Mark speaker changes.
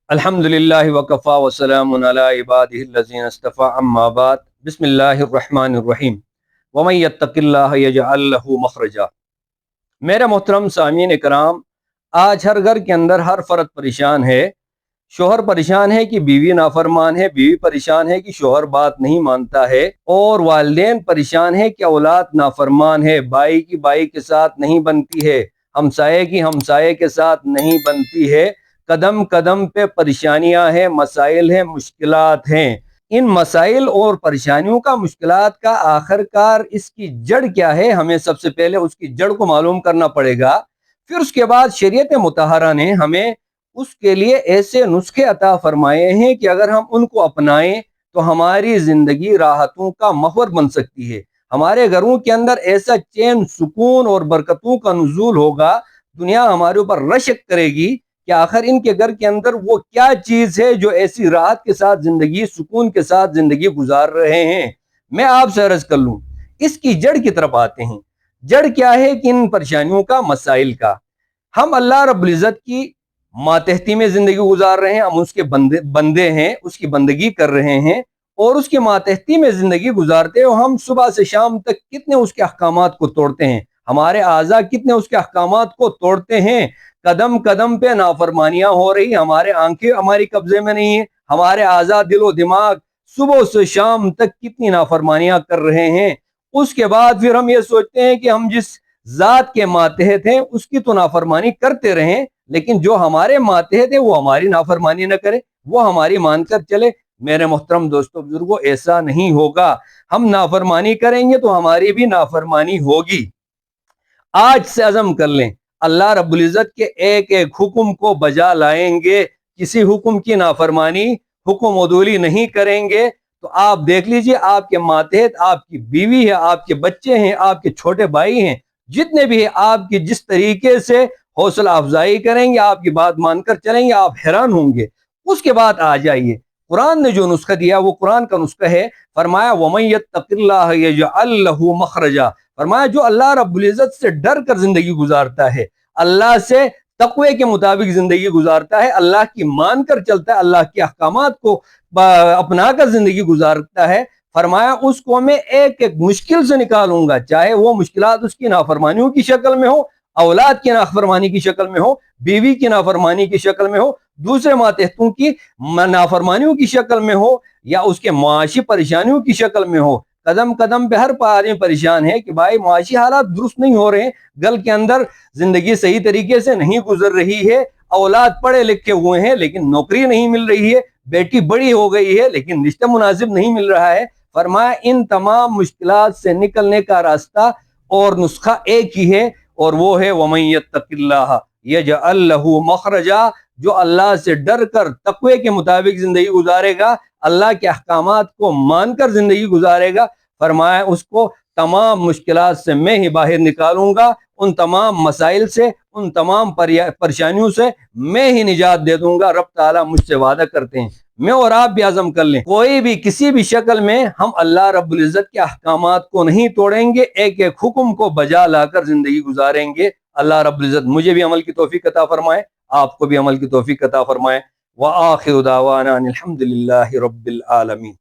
Speaker 1: الحمدللہ وکفا وسلام علی عبادہ الذین اصطفى اما بعد بسم اللہ الرحمن الرحیم ومن یتق اللہ یجعل لہ مخرجا۔ میرے محترم سامعین کرام، آج ہر گھر کے اندر ہر فرد پریشان ہے۔ شوہر پریشان ہے کہ بیوی نافرمان ہے، بیوی پریشان ہے کہ شوہر بات نہیں مانتا ہے، اور والدین پریشان ہے کہ اولاد نافرمان ہے، بائی کی بائی کے ساتھ نہیں بنتی ہے، ہمسائے کی ہمسائے کے ساتھ نہیں بنتی ہے۔ قدم قدم پہ پریشانیاں ہیں، مسائل ہیں، مشکلات ہیں۔ ان مسائل اور پریشانیوں کا، مشکلات کا آخر کار اس کی جڑ کیا ہے، ہمیں سب سے پہلے اس کی جڑ کو معلوم کرنا پڑے گا۔ پھر اس کے بعد شریعت مطہرہ نے ہمیں اس کے لیے ایسے نسخے عطا فرمائے ہیں کہ اگر ہم ان کو اپنائیں تو ہماری زندگی راحتوں کا محور بن سکتی ہے۔ ہمارے گھروں کے اندر ایسا چین، سکون اور برکتوں کا نزول ہوگا، دنیا ہمارے اوپر رشک کرے گی کہ آخر ان کے گھر کے اندر وہ کیا چیز ہے جو ایسی راحت کے ساتھ زندگی، سکون کے ساتھ زندگی گزار رہے ہیں۔ میں آپ سے عرض کر لوں، اس کی جڑ کی طرف آتے ہیں۔ جڑ کیا ہے کہ ان پریشانیوں کا، مسائل کا، ہم اللہ رب العزت کی ماتحتی میں زندگی گزار رہے ہیں، ہم اس کے بندے ہیں، اس کی بندگی کر رہے ہیں، اور اس کے ماتحتی میں زندگی گزارتے ہیں۔ ہم صبح سے شام تک کتنے اس کے احکامات کو توڑتے ہیں، ہمارے اعضاء کتنے اس کے احکامات کو توڑتے ہیں۔ قدم قدم پہ نافرمانیاں ہو رہی، ہمارے آنکھیں ہماری قبضے میں نہیں ہیں، ہمارے اعضاء، دل و دماغ صبح سے شام تک کتنی نافرمانیاں کر رہے ہیں۔ اس کے بعد پھر ہم یہ سوچتے ہیں کہ ہم جس ذات کے ماتحت ہیں اس کی تو نافرمانی کرتے رہیں، لیکن جو ہمارے ماتحت ہے وہ ہماری نافرمانی نہ کرے، وہ ہماری مان کر چلے۔ میرے محترم دوستو بزرگوں، ایسا نہیں ہوگا۔ ہم نافرمانی کریں گے تو ہماری بھی نافرمانی ہوگی۔ آج سے عزم کر لیں، اللہ رب العزت کے ایک ایک حکم کو بجا لائیں گے، کسی حکم کی نافرمانی، حکم عدولی نہیں کریں گے، تو آپ دیکھ لیجئے آپ کے ماتحت، آپ کی بیوی ہے، آپ کے بچے ہیں، آپ کے چھوٹے بھائی ہیں، جتنے بھی ہیں، آپ کی جس طریقے سے حوصلہ افزائی کریں گے، آپ کی بات مان کر چلیں گے، آپ حیران ہوں گے۔ اس کے بعد آ جائیے، قرآن نے جو نسخہ دیا وہ قرآن کا نسخہ ہے۔ فرمایا وَمَن يَتَّقِ اللَّهَ يَجْعَل لَّهُ مَخْرَجًا۔ فرمایا جو اللہ رب العزت سے ڈر کر زندگی گزارتا ہے، اللہ سے تقوی کے مطابق زندگی گزارتا ہے، اللہ کی مان کر چلتا ہے، اللہ کے احکامات کو اپنا کر زندگی گزارتا ہے، فرمایا اس کو میں ایک ایک مشکل سے نکالوں گا، چاہے وہ مشکلات اس کی نافرمانیوں کی شکل میں ہو، اولاد کی نافرمانی کی شکل میں ہو، بیوی کی نافرمانی کی شکل میں ہو، دوسرے ماتحتوں کی نافرمانیوں کی شکل میں ہو، یا اس کے معاشی پریشانیوں کی شکل میں ہو۔ قدم قدم پہ ہر آدمی پریشان ہے کہ بھائی معاشی حالات درست نہیں ہو رہے ہیں، گھر کے اندر زندگی صحیح طریقے سے نہیں گزر رہی ہے، اولاد پڑھے لکھے ہوئے ہیں لیکن نوکری نہیں مل رہی ہے، بیٹی بڑی ہو گئی ہے لیکن رشتہ مناسب نہیں مل رہا ہے۔ فرمایا ان تمام مشکلات سے نکلنے کا راستہ اور نسخہ ایک ہی ہے، اور وہ ہے وَمَن يَتَّقِ اللَّهَ يَجْعَل لَّهُ مَخْرَجًا۔ جو اللہ سے ڈر کر تقوی کے مطابق زندگی گزارے گا، اللہ کے احکامات کو مان کر زندگی گزارے گا، فرمایا اس کو تمام مشکلات سے میں ہی باہر نکالوں گا، ان تمام مسائل سے، ان تمام پریشانیوں سے میں ہی نجات دے دوں گا۔ رب تعالیٰ مجھ سے وعدہ کرتے ہیں، میں اور آپ بھی عزم کر لیں، کوئی بھی کسی بھی شکل میں ہم اللہ رب العزت کے احکامات کو نہیں توڑیں گے، ایک ایک حکم کو بجا لا کر زندگی گزاریں گے۔ اللہ رب العزت مجھے بھی عمل کی توفیق عطا فرمائے، آپ کو بھی عمل کی توفیق عطا فرمائے۔ وآخر دعوانا الحمد للہ رب العالمین۔